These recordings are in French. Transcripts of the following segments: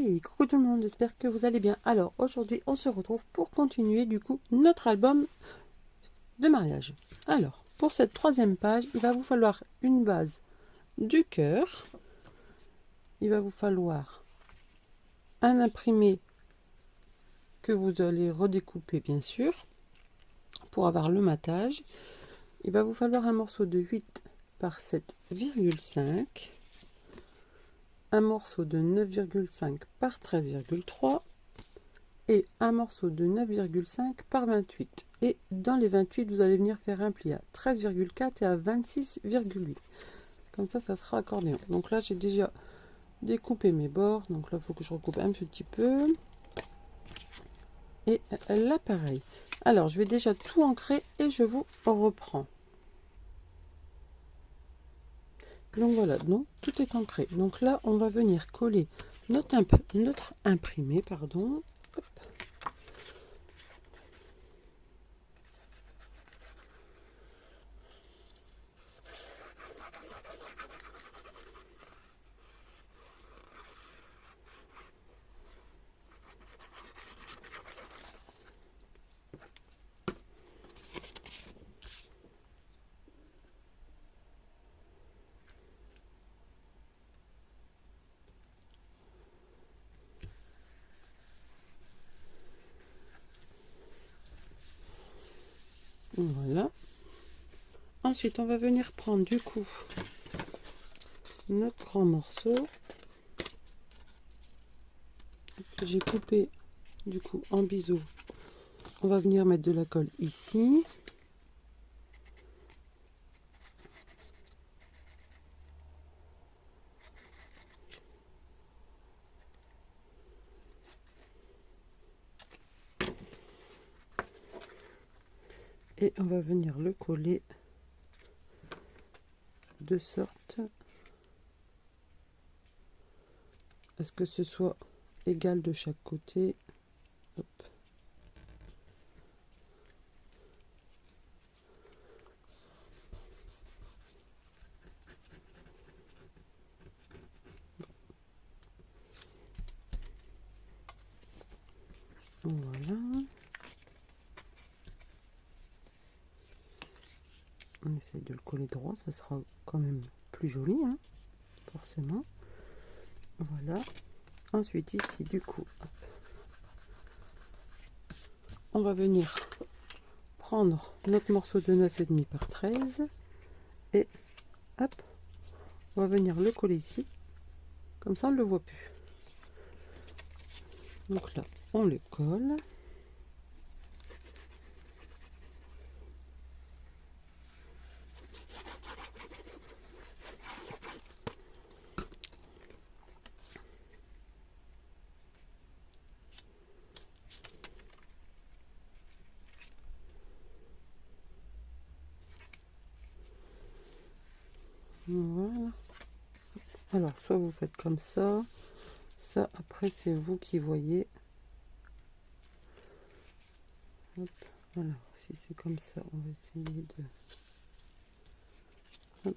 Hey, coucou tout le monde, j'espère que vous allez bien. Alors aujourd'hui on se retrouve pour continuer du coup notre album de mariage. Alors pour cette troisième page, il va vous falloir une base du cœur. Il va vous falloir un imprimé que vous allez redécouper bien sûr pour avoir le matage. Il va vous falloir un morceau de 8 par 7,5, un morceau de 9,5 par 13,3 et un morceau de 9,5 par 28. Et dans les 28, vous allez venir faire un pli à 13,4 et à 26,8. Comme ça sera accordéon. Donc là, j'ai déjà découpé mes bords. Donc là, il faut que je recoupe un petit peu. Et là, pareil. Alors, je vais déjà tout ancrer et je vous reprends. Donc voilà, donc tout est ancré. Donc là, on va venir coller notre imprimé, pardon. Hop. Voilà. Ensuite, on va venir prendre du coup notre grand morceau que j'ai coupé du coup en biseau. On va venir mettre de la colle ici. Et on va venir le coller de sorte à ce que ce soit égal de chaque côté. Hop. Voilà. On essaye de le coller droit, ça sera quand même plus joli, hein, forcément. Voilà. Ensuite ici du coup, hop, on va venir prendre notre morceau de 9,5 par 13 et hop, on va venir le coller ici. Comme ça on ne le voit plus. Donc là, on le colle. Voilà. Alors, soit vous faites comme ça. Ça, après, c'est vous qui voyez. Hop. Alors, si c'est comme ça, on va essayer de... Hop.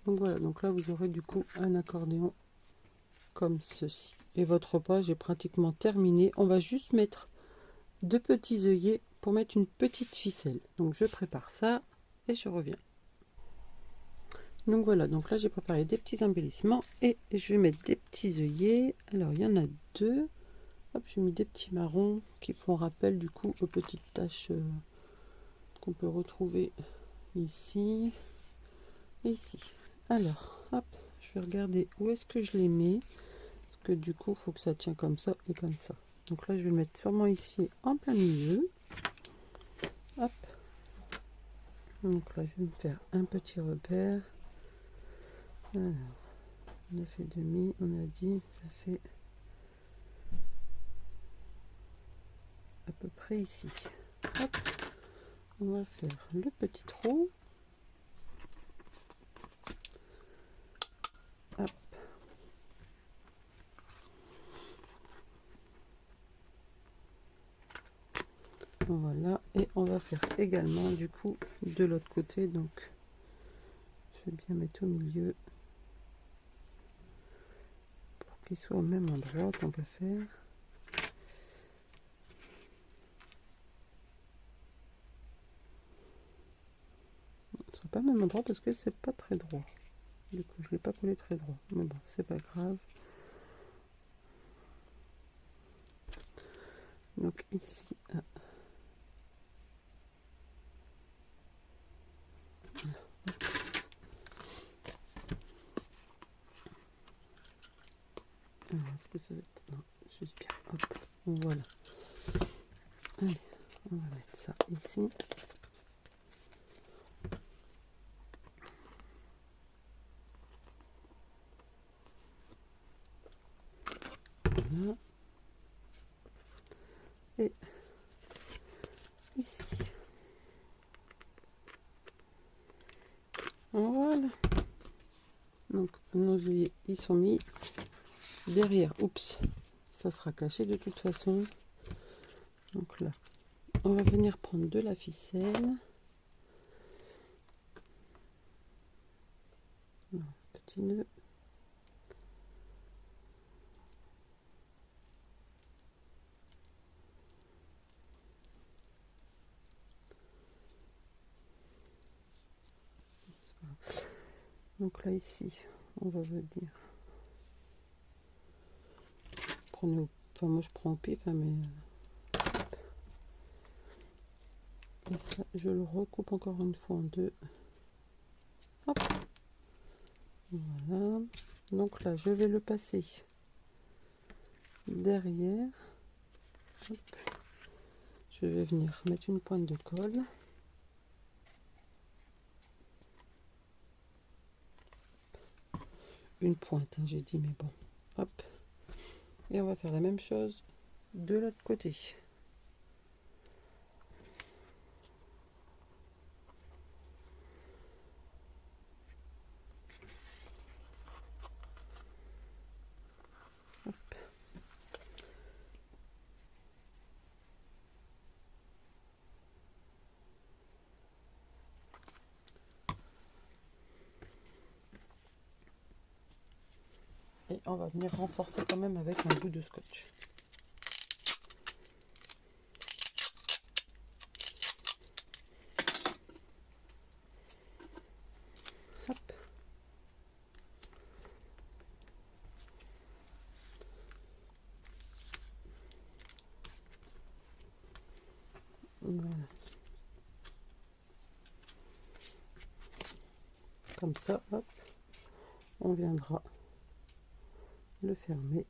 Donc voilà, donc là, vous aurez du coup un accordéon comme ceci. Et votre page est pratiquement terminée. On va juste mettre deux petits œillets pour mettre une petite ficelle. Donc je prépare ça et je reviens. Donc voilà, donc là j'ai préparé des petits embellissements et je vais mettre des petits œillets. Alors il y en a deux. Hop, j'ai mis des petits marrons qui font rappel du coup aux petites taches qu'on peut retrouver ici et ici. Alors hop, je vais regarder où est-ce que je les mets, parce que du coup il faut que ça tient comme ça et comme ça. Donc là je vais le mettre sûrement ici en plein milieu. Hop. Donc là je vais me faire un petit repère. Alors 9,5, on a dit, ça fait à peu près ici. Hop. On va faire le petit trou. Hop. Voilà, et on va faire également du coup de l'autre côté. Donc je vais bien mettre au milieu pour qu'il soit au même endroit qu'on peut faire. Ce sera pas le même endroit parce que c'est pas très droit. Du coup je l'ai pas collé très droit, mais bon c'est pas grave. Donc ici est-ce que ça va être... Non, juste bien. Hop, voilà. Allez, on va mettre ça ici. Voilà. Et ici. Voilà. Donc nos œillets, ils sont mis derrière. Oups, ça sera caché de toute façon. Donc là, on va venir prendre de la ficelle. Petit nœud. Donc là ici, on va venir. Prenez, enfin moi je prends au pif, hein, mais et ça, je le recoupe encore une fois en deux. Hop. Voilà. Donc là, je vais le passer derrière. Hop. Je vais venir mettre une pointe de colle. Une pointe, hein, j'ai dit, mais bon. Hop. Et on va faire la même chose de l'autre côté. Hop. Et on va venir renforcer quand même avec un bout de scotch. Hop. Voilà. Comme ça, hop, on viendra le fermer.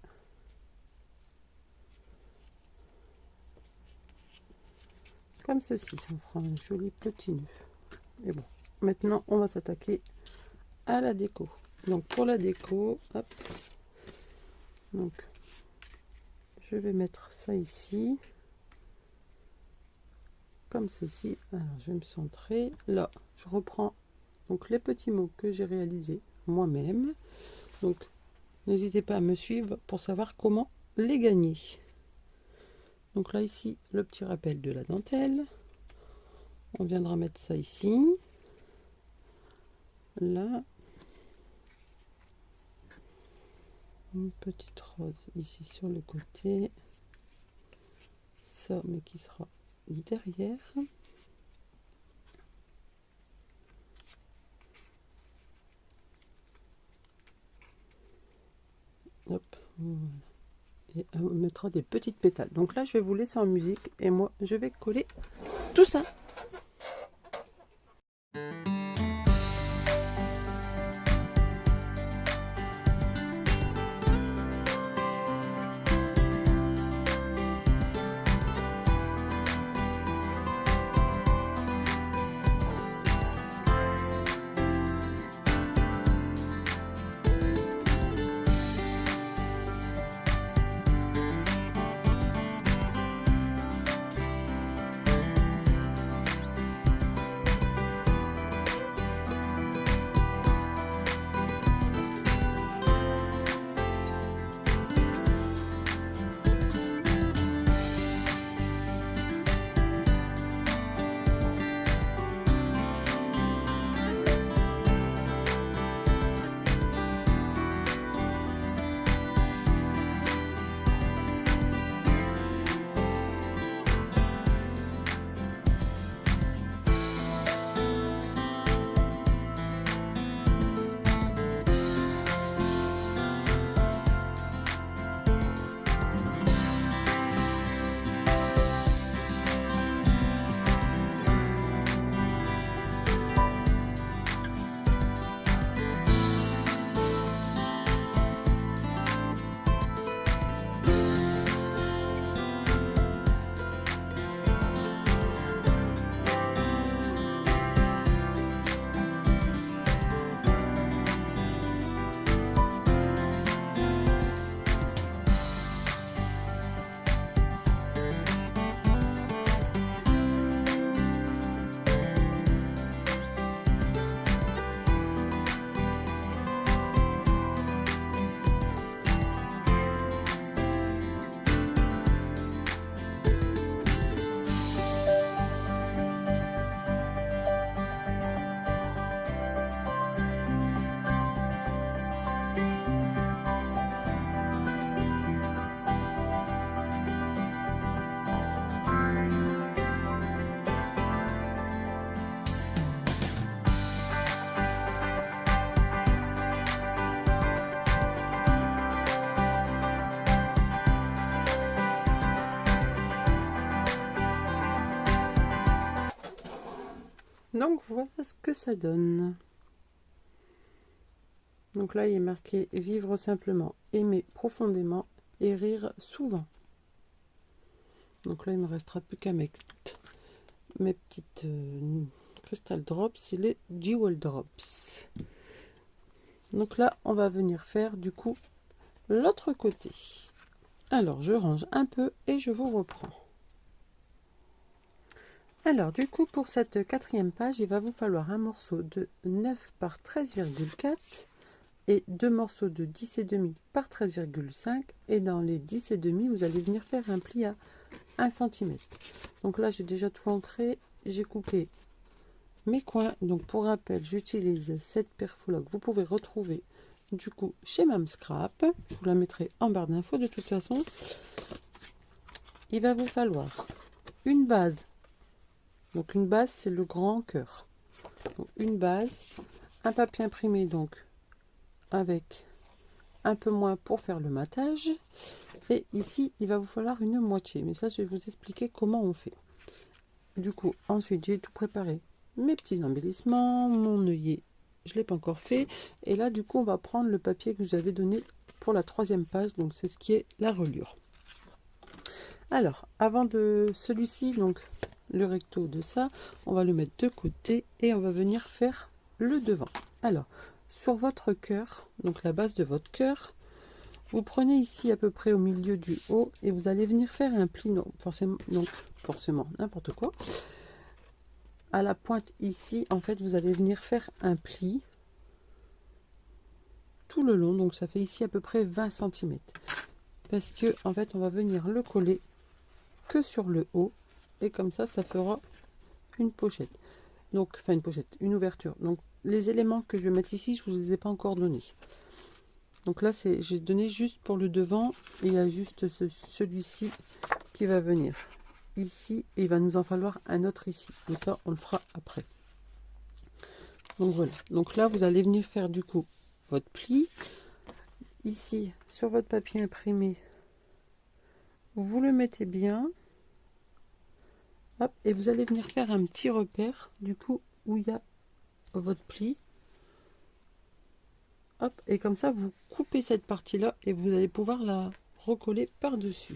Comme ceci, on fera un joli petit nœud. Et bon, maintenant on va s'attaquer à la déco. Donc pour la déco, hop, donc je vais mettre ça ici, comme ceci. Alors je vais me centrer. Là, je reprends donc les petits mots que j'ai réalisés moi-même. Donc n'hésitez pas à me suivre pour savoir comment les gagner. Donc là ici, le petit rappel de la dentelle. On viendra mettre ça ici. Là, une petite rose ici sur le côté. Ça, mais qui sera derrière. Hop, voilà. Et on mettra des petites pétales. Donc là, je vais vous laisser en musique et moi, je vais coller tout ça. Donc voilà ce que ça donne. Donc là, il est marqué vivre simplement, aimer profondément et rire souvent. Donc là, il me restera plus qu'à mettre mes petites Crystal Drops et les Jewel Drops. Donc là, on va venir faire du coup l'autre côté. Alors, je range un peu et je vous reprends. Alors, du coup, pour cette quatrième page, il va vous falloir un morceau de 9 par 13,4 et deux morceaux de 10,5 par 13,5. Et dans les 10,5, vous allez venir faire un pli à 1 cm. Donc là, j'ai déjà tout ancré. J'ai coupé mes coins. Donc, pour rappel, j'utilise cette perfologue. Vous pouvez retrouver du coup chez Mam Scrap. Je vous la mettrai en barre d'infos de toute façon. Il va vous falloir une base. Donc une base, c'est le grand cœur. Donc une base, un papier imprimé donc avec un peu moins pour faire le matage. Et ici, il va vous falloir une moitié. Mais ça, je vais vous expliquer comment on fait. Du coup, ensuite, j'ai tout préparé. Mes petits embellissements, mon œillet, je ne l'ai pas encore fait. Et là, du coup, on va prendre le papier que je vous avais donné pour la troisième page. Donc c'est ce qui est la reliure. Alors, avant de celui-ci, donc le recto de ça, on va le mettre de côté et on va venir faire le devant. Alors, sur votre cœur, donc la base de votre cœur, vous prenez ici à peu près au milieu du haut et vous allez venir faire un pli, non forcément n'importe quoi. À la pointe ici, en fait, vous allez venir faire un pli tout le long, donc ça fait ici à peu près 20 cm. Parce que en fait, on va venir le coller que sur le haut. Et comme ça, ça fera une pochette. Donc, enfin une pochette, une ouverture. Donc, les éléments que je vais mettre ici, je vous les ai pas encore donnés. Donc là, j'ai donné juste pour le devant. Et il y a juste celui-ci qui va venir ici. Et il va nous en falloir un autre ici. Mais ça, on le fera après. Donc voilà. Donc là, vous allez venir faire du coup votre pli. Ici, sur votre papier imprimé, vous le mettez bien. Hop, et vous allez venir faire un petit repère du coup où il y a votre pli. Hop, et comme ça vous coupez cette partie là et vous allez pouvoir la recoller par dessus.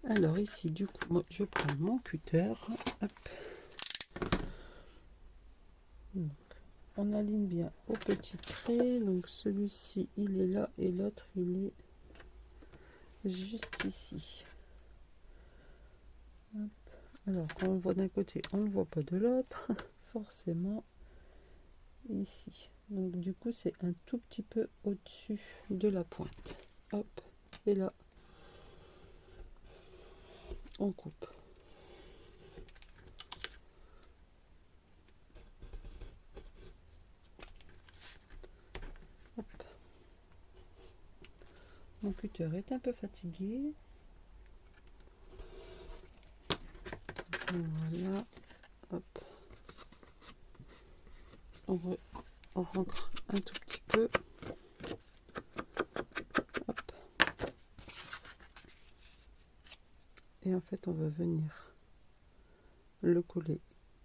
Alors ici du coup moi je prends mon cutter. Hop. Donc, on aligne bien au petit trait. Donc celui-ci il est là et l'autre il est juste ici. Hop. Alors quand on le voit d'un côté on ne le voit pas de l'autre forcément ici. Donc du coup c'est un tout petit peu au-dessus de la pointe. Hop, et là on coupe. Hop. Mon cutter est un peu fatigué. Voilà. Hop. On rentre un tout petit peu. Hop. Et en fait on va venir le coller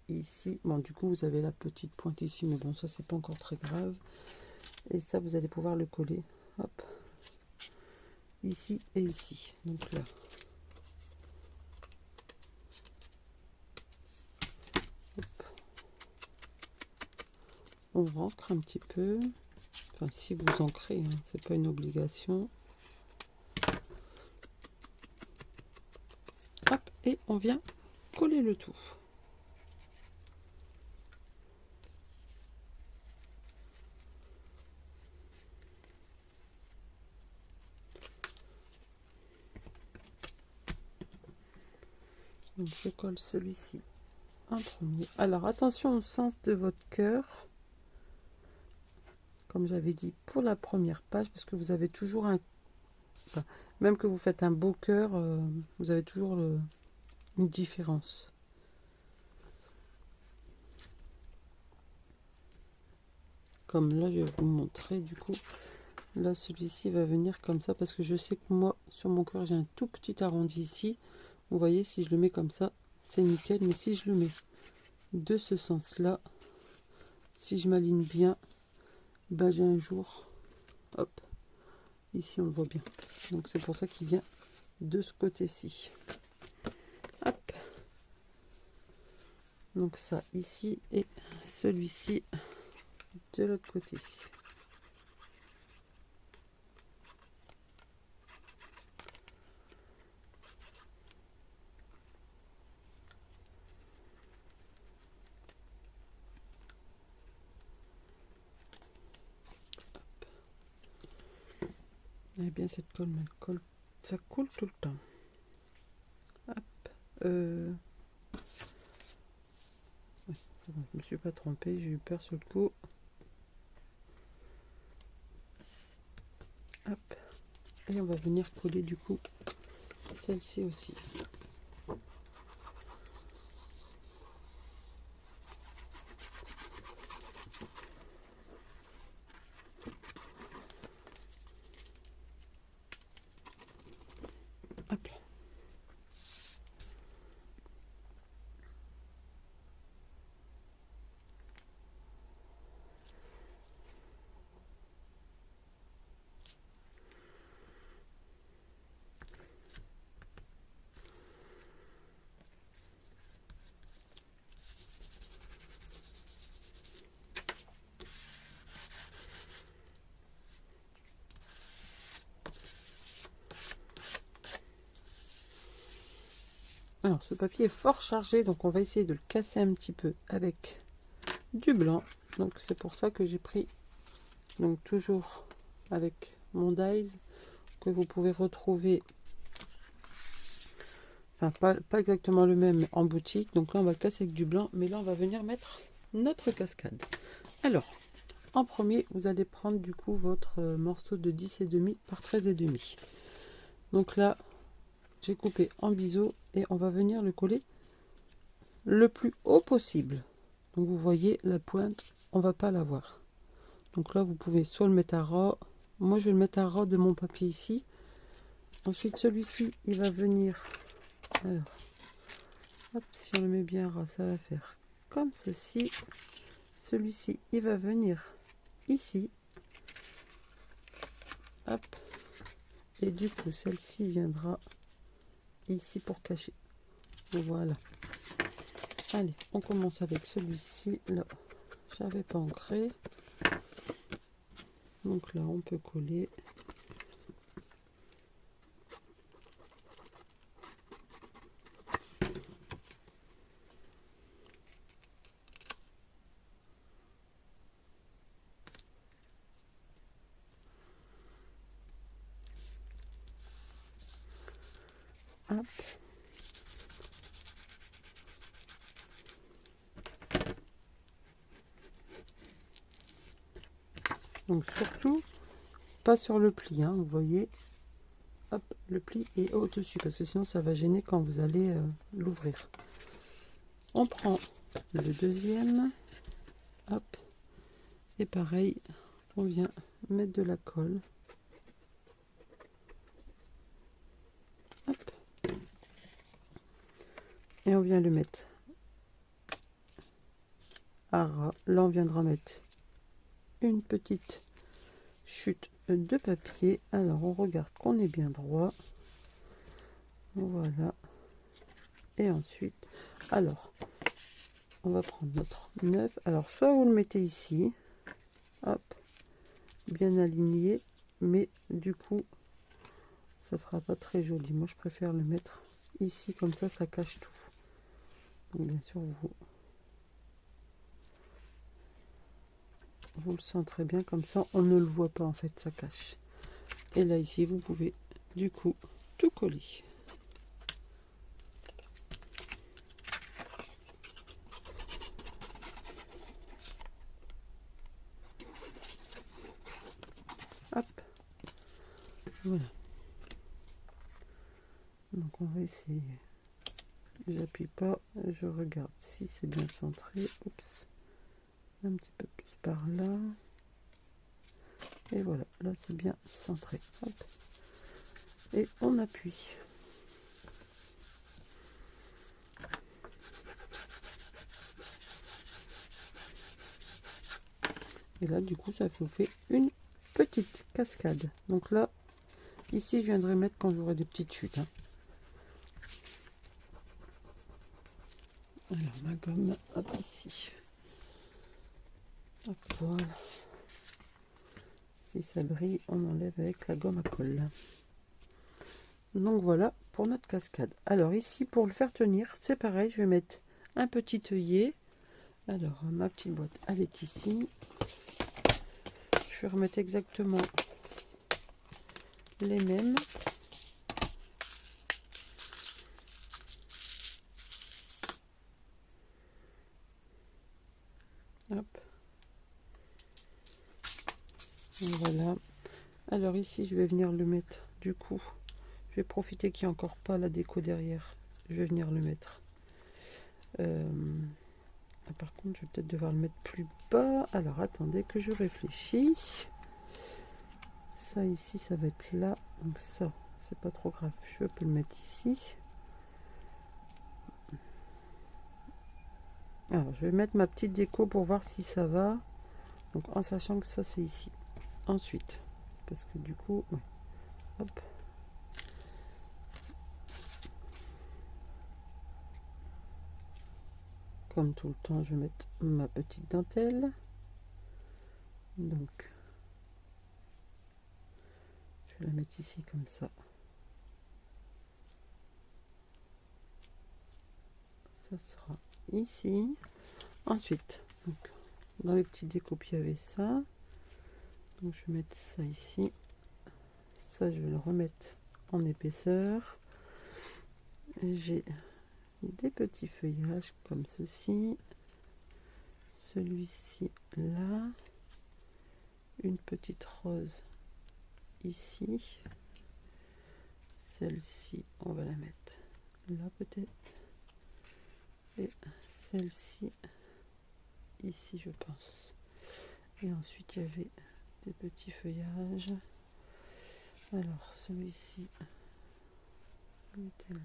ici. Bon du coup vous avez la petite pointe ici, mais bon ça c'est pas encore très grave. Et ça vous allez pouvoir le coller. Hop. Ici et ici. Donc là. Hop. On rentre un petit peu. Enfin si vous ancrez, hein, c'est pas une obligation. Hop, et on vient coller le tout. Donc je colle celui-ci en premier. Alors attention au sens de votre cœur, comme j'avais dit pour la première page, parce que vous avez toujours un, enfin, même que vous faites un beau cœur, vous avez toujours une différence. Comme là je vais vous montrer, du coup là celui-ci va venir comme ça, parce que je sais que moi sur mon cœur j'ai un tout petit arrondi ici. Vous voyez, si je le mets comme ça c'est nickel, mais si je le mets de ce sens là. Si je m'aligne bien, bah j'ai un jour, hop, ici on le voit bien, donc c'est pour ça qu'il vient de ce côté-ci. Hop, donc ça ici et celui-ci de l'autre côté. Eh bien cette colle, ça coule tout le temps. Hop, ouais, je me suis pas trompée, j'ai eu peur sur le coup. Hop, et on va venir coller du coup celle-ci aussi. Hop là. Alors ce papier est fort chargé, donc on va essayer de le casser un petit peu avec du blanc. Donc c'est pour ça que j'ai pris, donc toujours avec mon dies que vous pouvez retrouver, enfin pas exactement le même en boutique. Donc là on va le casser avec du blanc, mais là on va venir mettre notre cascade. Alors en premier vous allez prendre du coup votre morceau de 10,5 par 13,5. Donc là j'ai coupé en biseau et on va venir le coller le plus haut possible. Donc vous voyez la pointe, on va pas la voir. Donc là vous pouvez soit le mettre à ras, moi je vais le mettre à ras de mon papier ici. Ensuite celui-ci il va venir, alors hop, si on le met bien à ras ça va faire comme ceci. Celui-ci il va venir ici, hop, et du coup celle-ci viendra ici pour cacher. Voilà. Allez, on commence avec celui-ci. Là, j'avais pas ancré. Donc là, on peut coller. Hop. Donc surtout, pas sur le pli, hein, vous voyez. Hop, le pli est au-dessus, parce que sinon ça va gêner quand vous allez l'ouvrir. On prend le deuxième. Hop. Et pareil, on vient mettre de la colle. Hop. Et on vient le mettre à ras. Là, on viendra mettre une petite chute de papier. Alors on regarde qu'on est bien droit, voilà, et ensuite alors on va prendre notre 9. Alors soit vous le mettez ici, hop, bien aligné, mais du coup ça fera pas très joli. Moi je préfère le mettre ici, comme ça ça cache tout. Donc bien sûr vous le centrez bien, comme ça on ne le voit pas, en fait ça cache. Et là ici vous pouvez du coup tout coller. Hop, voilà. Donc on va essayer. J'appuie pas, je regarde si c'est bien centré. Oups, un petit peu plus par là. Et voilà, là c'est bien centré. Hop. Et on appuie. Et là, du coup, ça vous fait une petite cascade. Donc là, ici, je viendrai mettre quand j'aurai des petites chutes. Hein. Alors, ma gomme, hop, ici. Hop, voilà. Si ça brille, on enlève avec la gomme à colle. Donc voilà pour notre cascade. Alors ici, pour le faire tenir, c'est pareil, je vais mettre un petit œillet. Alors, ma petite boîte, elle est ici. Je vais remettre exactement les mêmes. Hop. Voilà. Alors ici, je vais venir le mettre. Du coup, je vais profiter qu'il n'y a encore pas la déco derrière. Je vais venir le mettre. Par contre, je vais peut-être devoir le mettre plus bas. Alors, attendez que je réfléchis. Ça ici, ça va être là. Donc ça, c'est pas trop grave. Je peux le mettre ici. Alors, je vais mettre ma petite déco pour voir si ça va. Donc, en sachant que ça, c'est ici. Ensuite, parce que du coup, ouais. Hop. Comme tout le temps, je vais mettre ma petite dentelle. Donc, je vais la mettre ici comme ça. Ça sera ici. Ensuite, donc, dans les petits découpes, il y avait ça. Donc, je vais mettre ça ici. Ça, je vais le remettre en épaisseur. J'ai des petits feuillages comme ceci. Celui-ci là. Une petite rose ici. Celle-ci, on va la mettre là peut-être. Et celle-ci ici, je pense. Et ensuite, il y avait des petits feuillages. Alors, celui-ci, il était là.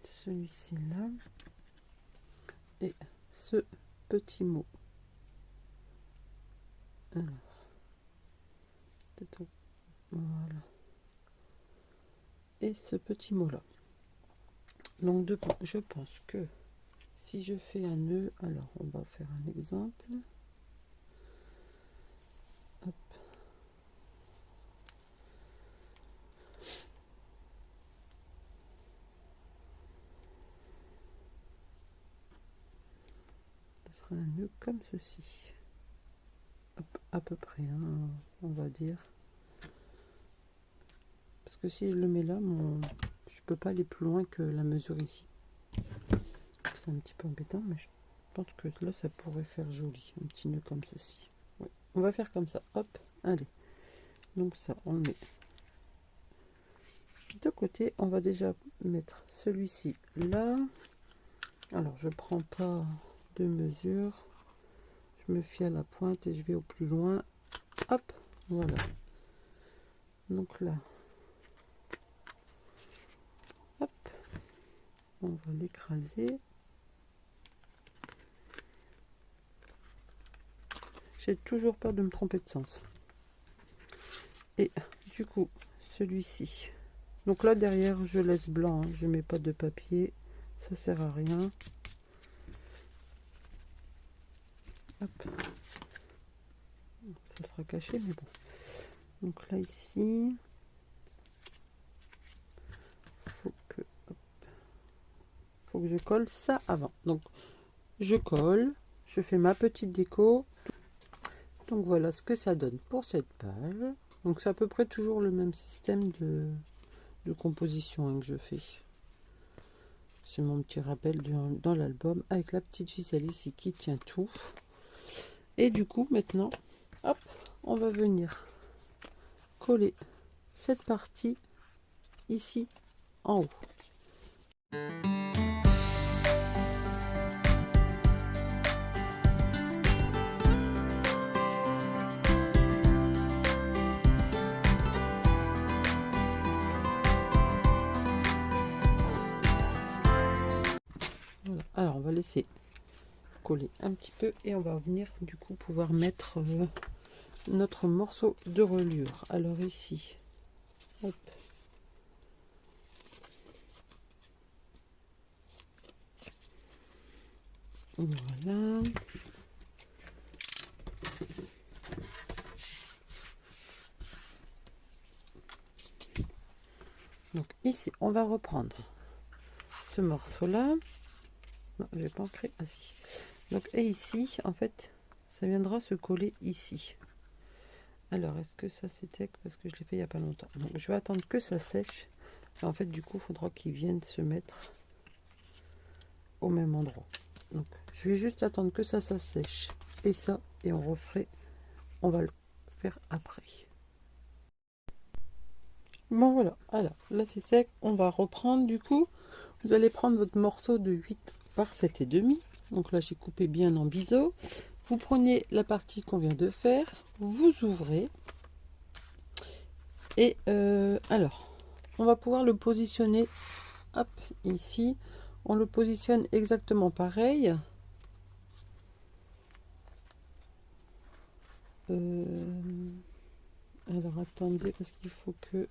Celui-ci là. Et ce petit mot. Alors, voilà. Et ce petit mot là. Donc, je pense que si je fais un nœud, alors on va faire un exemple. Hop. Ça sera un nœud comme ceci. Hop, à peu près, hein, on va dire. Parce que si je le mets là, je peux pas aller plus loin que la mesure ici. C'est un petit peu embêtant, mais je pense que là, ça pourrait faire joli. Un petit nœud comme ceci. Ouais. On va faire comme ça. Hop, allez. Donc ça, on le met de côté. On va déjà mettre celui-ci là. Alors, je prends pas de mesure. Je me fie à la pointe et je vais au plus loin. Hop, voilà. Donc là, hop, on va l'écraser. J'ai toujours peur de me tromper de sens. Et du coup, celui-ci. Donc là, derrière, je laisse blanc. Hein. Je mets pas de papier. Ça sert à rien. Hop. Ça sera caché, mais bon. Donc là, ici, faut que je colle ça avant. Donc, je colle. Je fais ma petite déco. Donc voilà ce que ça donne pour cette page. Donc c'est à peu près toujours le même système de composition hein, que je fais. C'est mon petit rappel dans l'album avec la petite ficelle ici qui tient tout. Et du coup maintenant, hop, on va venir coller cette partie ici en haut. Voilà. Alors on va laisser coller un petit peu et on va venir du coup pouvoir mettre notre morceau de reliure. Alors ici, hop. Voilà. Donc ici, on va reprendre ce morceau-là. Non, je vais pas ancrer. Ah si. Donc et ici, en fait, ça viendra se coller ici. Alors, est-ce que ça c'est sec? Parce que je l'ai fait il n'y a pas longtemps. Donc je vais attendre que ça sèche. En fait, du coup, il faudra qu'ils viennent se mettre au même endroit. Donc, je vais juste attendre que ça sèche. Et ça, et on referait. On va le faire après. Bon voilà, alors là c'est sec, on va reprendre du coup. Vous allez prendre votre morceau de 8 par 7,5. Donc là j'ai coupé bien en biseau. Vous prenez la partie qu'on vient de faire, vous ouvrez. Et alors, on va pouvoir le positionner, hop, ici. On le positionne exactement pareil. Alors attendez, parce qu'il faut que...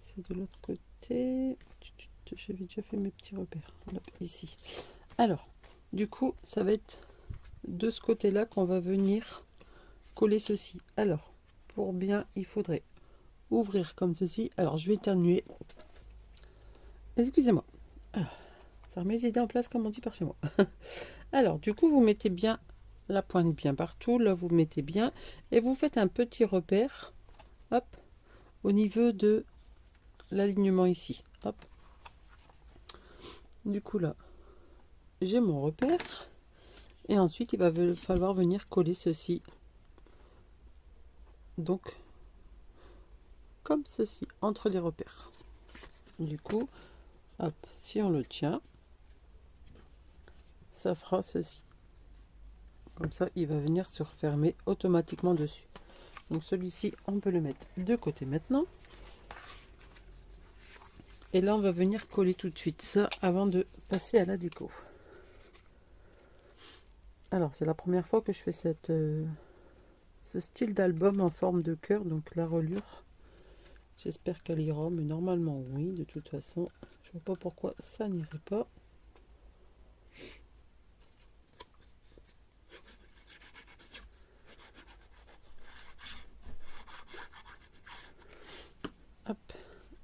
C'est de l'autre côté. J'avais déjà fait mes petits repères. Hop, ici. Alors, du coup, ça va être de ce côté-là qu'on va venir coller ceci. Alors, pour bien, il faudrait ouvrir comme ceci. Alors, je vais éternuer. Excusez-moi. Ça remet les idées en place, comme on dit par chez moi. Alors, du coup, vous mettez bien la pointe bien partout. Là, vous mettez bien. Et vous faites un petit repère. Hop. Au niveau de l'alignement ici. Hop. Du coup, là, j'ai mon repère. Et ensuite, il va falloir venir coller ceci. Donc, comme ceci, entre les repères. Du coup, hop, si on le tient, ça fera ceci. Comme ça, il va venir se refermer automatiquement dessus. Donc celui-ci, on peut le mettre de côté maintenant. Et là, on va venir coller tout de suite ça avant de passer à la déco. Alors, c'est la première fois que je fais ce style d'album en forme de cœur, donc la reliure. J'espère qu'elle ira, mais normalement oui, de toute façon. Je vois pas pourquoi ça n'irait pas. Hop,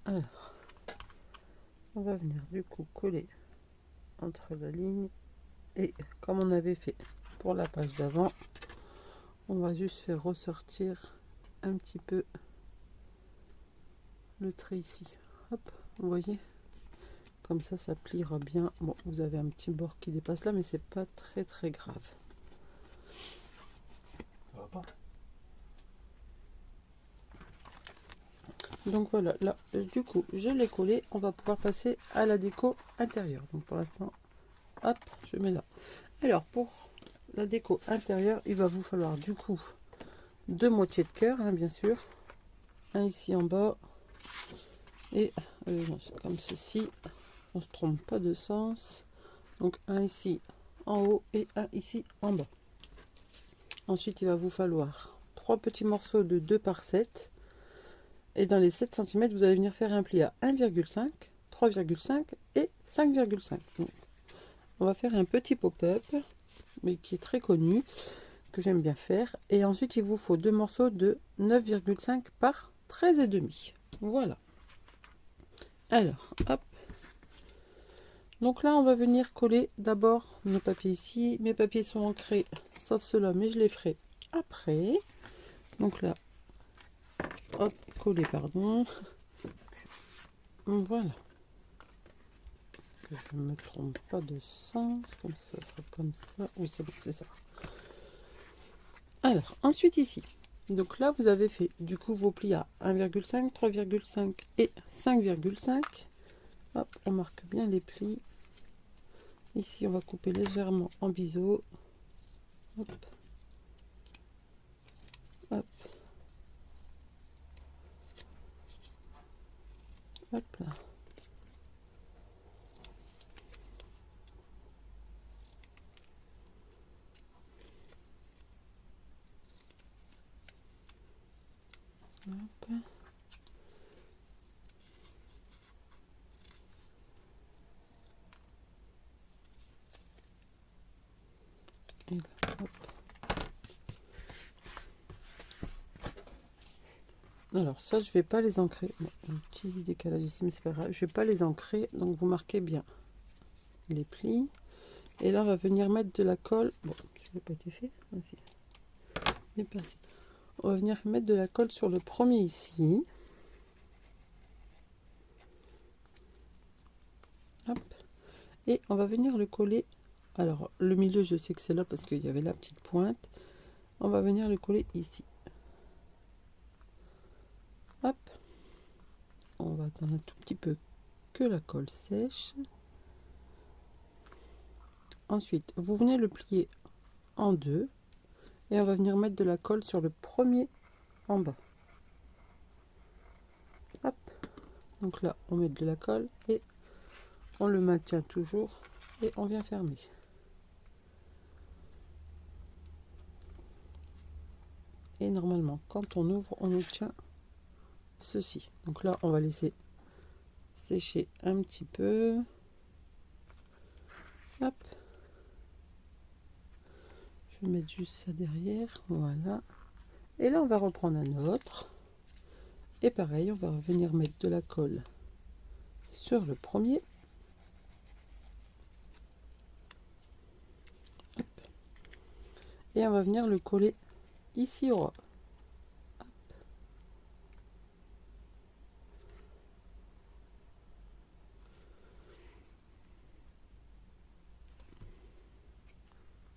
alors, on va venir du coup coller entre la ligne et comme on avait fait pour la page d'avant, on va juste faire ressortir un petit peu le trait ici. Hop, vous voyez, comme ça pliera bien. Bon, vous avez un petit bord qui dépasse là, mais c'est pas très grave. Ça va pas. Donc voilà, là, du coup, je l'ai collé. On va pouvoir passer à la déco intérieure. Donc pour l'instant, hop, je mets là. Alors pour la déco intérieure, il va vous falloir du coup 2 moitiés de cœur, hein, bien sûr. Un ici en bas. Et comme ceci. On se trompe pas de sens. Donc un ici en haut et un ici en bas. Ensuite, il va vous falloir 3 petits morceaux de 2 par 7. Et dans les 7 cm, vous allez venir faire un pli à 1,5, 3,5 et 5,5. On va faire un petit pop-up, mais qui est très connu, que j'aime bien faire. Et ensuite, il vous faut 2 morceaux de 9,5 par 13,5. Voilà. Alors, hop. Donc là, on va venir coller d'abord nos papiers ici. Mes papiers sont ancrés, sauf ceux-là, mais je les ferai après. Donc là, hop, coller, pardon. Voilà. Que je ne me trompe pas de sens. Comme ça sera comme ça. Oui, c'est bon, c'est ça. Alors, ensuite ici. Donc là, vous avez fait du coup vos plis à 1,5, 3,5 et 5,5. Hop, on marque bien les plis. Ici, on va couper légèrement en biseau. Hop. Hop. Hop là. Hop. Et là, hop. Alors ça, je vais pas les ancrer. Bon, un petit décalage ici, mais c'est pas grave. Je vais pas les ancrer, donc vous marquez bien les plis. Et là, on va venir mettre de la colle. Bon, je n'ai pas été fait. Ah, si. Il est passé. On va venir mettre de la colle sur le premier ici. Hop. Et on va venir le coller. Alors, le milieu, je sais que c'est là parce qu'il y avait la petite pointe. On va venir le coller ici. Hop. On va attendre un tout petit peu que la colle sèche. Ensuite, vous venez le plier en deux. Et on va venir mettre de la colle sur le premier en bas. Hop. Donc là, on met de la colle et on le maintient toujours et on vient fermer. Et normalement, quand on ouvre, on obtient ceci. Donc là, on va laisser sécher un petit peu. Hop. Je vais mettre juste ça derrière. Voilà. Et là, on va reprendre un autre. Et pareil, on va venir mettre de la colle sur le premier. Hop. Et on va venir le coller ici au ras.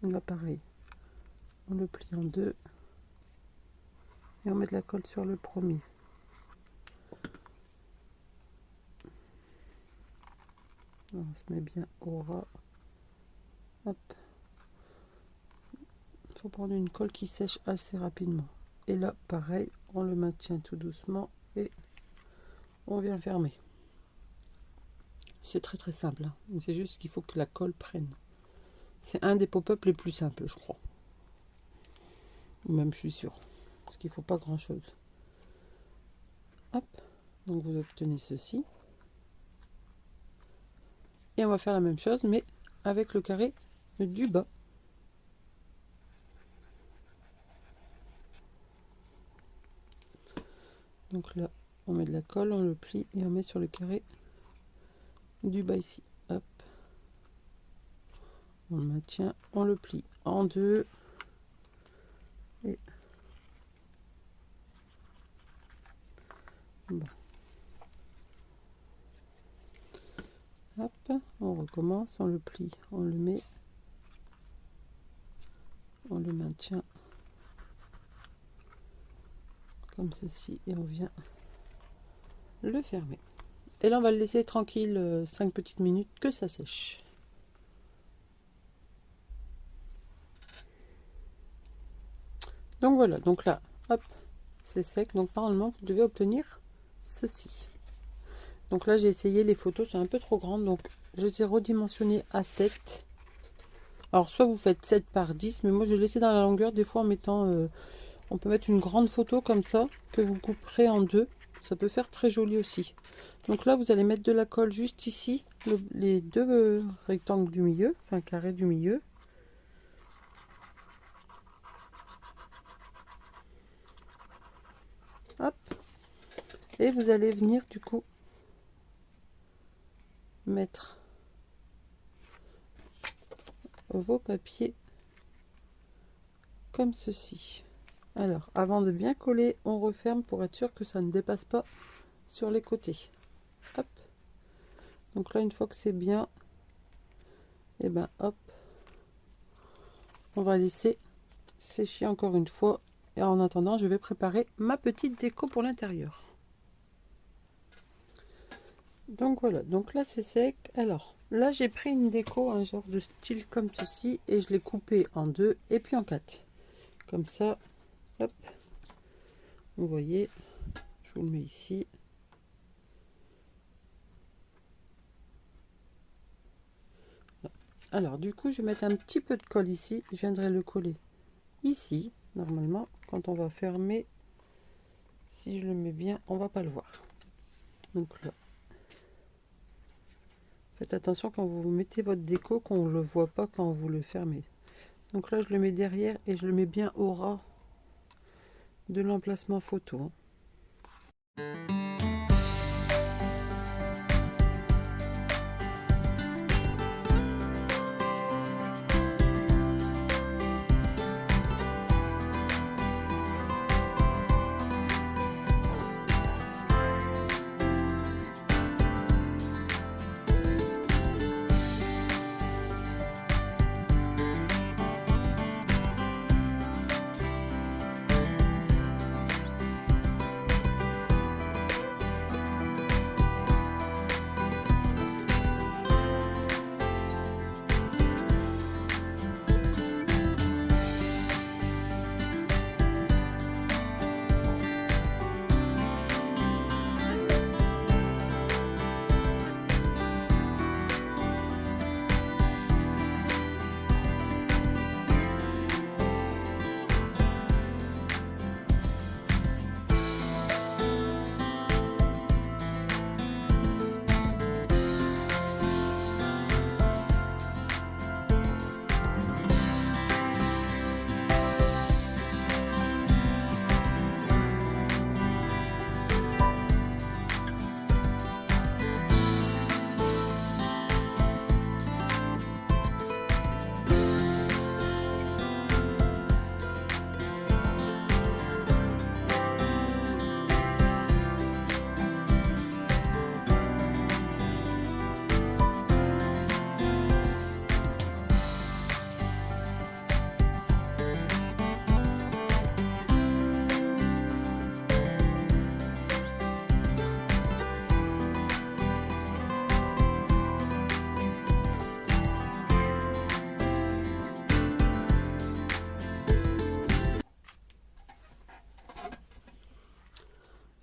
Là, pareil. On le plie en deux. Et on met de la colle sur le premier. On se met bien au ras. Hop. Il faut prendre une colle qui sèche assez rapidement. Et là, pareil, on le maintient tout doucement et on vient fermer. C'est très simple. Hein. C'est juste qu'il faut que la colle prenne. C'est un des pop-up les plus simples, je crois. Même, je suis sûre. Parce qu'il ne faut pas grand-chose. Hop. Donc, vous obtenez ceci. Et on va faire la même chose, mais avec le carré du bas. Donc là, on met de la colle, on le plie et on met sur le carré du bas ici. Hop. On le maintient, on le plie en deux. Et bon. Hop, on recommence, on le plie, on le met, on le maintient comme ceci et on vient le fermer. Et là, on va le laisser tranquille 5 petites minutes que ça sèche. Donc voilà, donc là, hop, c'est sec. Donc normalement, vous devez obtenir ceci. Donc là, j'ai essayé les photos, c'est un peu trop grande. Donc je les ai redimensionnées à 7. Alors soit vous faites 7 par 10, mais moi je l'ai laissé dans la longueur. Des fois en mettant, on peut mettre une grande photo comme ça, que vous couperez en deux. Ça peut faire très joli aussi. Donc là, vous allez mettre de la colle juste ici, les deux rectangles du milieu, enfin carré du milieu. Hop. Et vous allez venir du coup mettre vos papiers comme ceci. Alors, avant de bien coller, on referme pour être sûr que ça ne dépasse pas sur les côtés. Hop. Donc là, une fois que c'est bien, et ben hop, on va laisser sécher encore une fois. Et en attendant, je vais préparer ma petite déco pour l'intérieur. Donc voilà, donc là c'est sec. Alors là j'ai pris une déco, un genre de style comme ceci, et je l'ai coupé en deux et puis en quatre. Comme ça, hop, vous voyez, je vous le mets ici. Alors du coup je vais mettre un petit peu de colle ici, je viendrai le coller ici, normalement, quand on va fermer Si je le mets bien, on va pas le voir. Donc là, faites attention quand vous mettez votre déco qu'on ne le voit pas quand vous le fermez. Donc là, je le mets derrière et je le mets bien au ras de l'emplacement photo.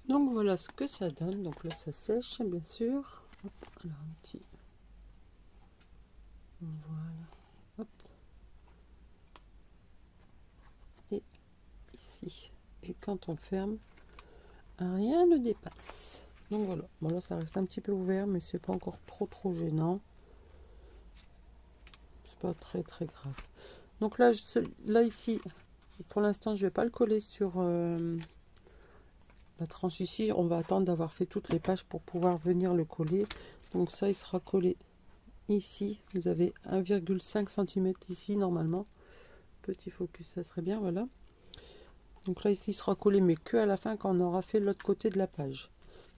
Donc voilà ce que ça donne. Donc là ça sèche bien sûr. Hop, alors un petit. Voilà. Hop. Et ici. Et quand on ferme, rien ne dépasse. Donc voilà. Bon là ça reste un petit peu ouvert, mais c'est pas encore trop gênant. C'est pas très grave. Donc là, là ici, pour l'instant je vais pas le coller sur la tranche ici. On va attendre d'avoir fait toutes les pages pour pouvoir venir le coller. Donc ça il sera collé ici. Vous avez 1,5 cm ici normalement. Petit focus, ça serait bien, voilà. Donc là ici il sera collé, mais que à la fin quand on aura fait l'autre côté de la page.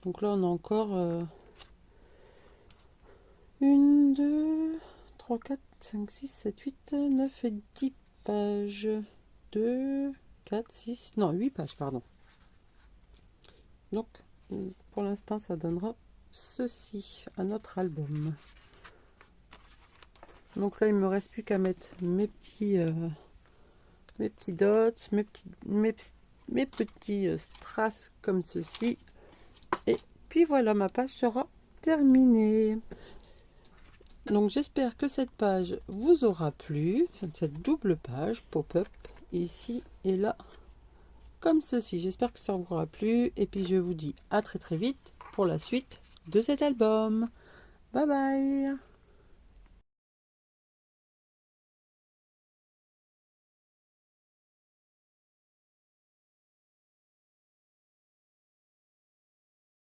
Donc là on a encore 1, 2, 3, 4, 5, 6, 7, 8, 9 et 10 pages. 2, 4, 6, non 8 pages, pardon. Donc pour l'instant ça donnera ceci à notre album. Donc là il me reste plus qu'à mettre mes petits dots, mes petits strass comme ceci, et puis voilà, ma page sera terminée. Donc j'espère que cette page vous aura plu, cette double page pop-up ici et là comme ceci. J'espère que ça vous aura plu, et puis je vous dis à très vite pour la suite de cet album. Bye bye.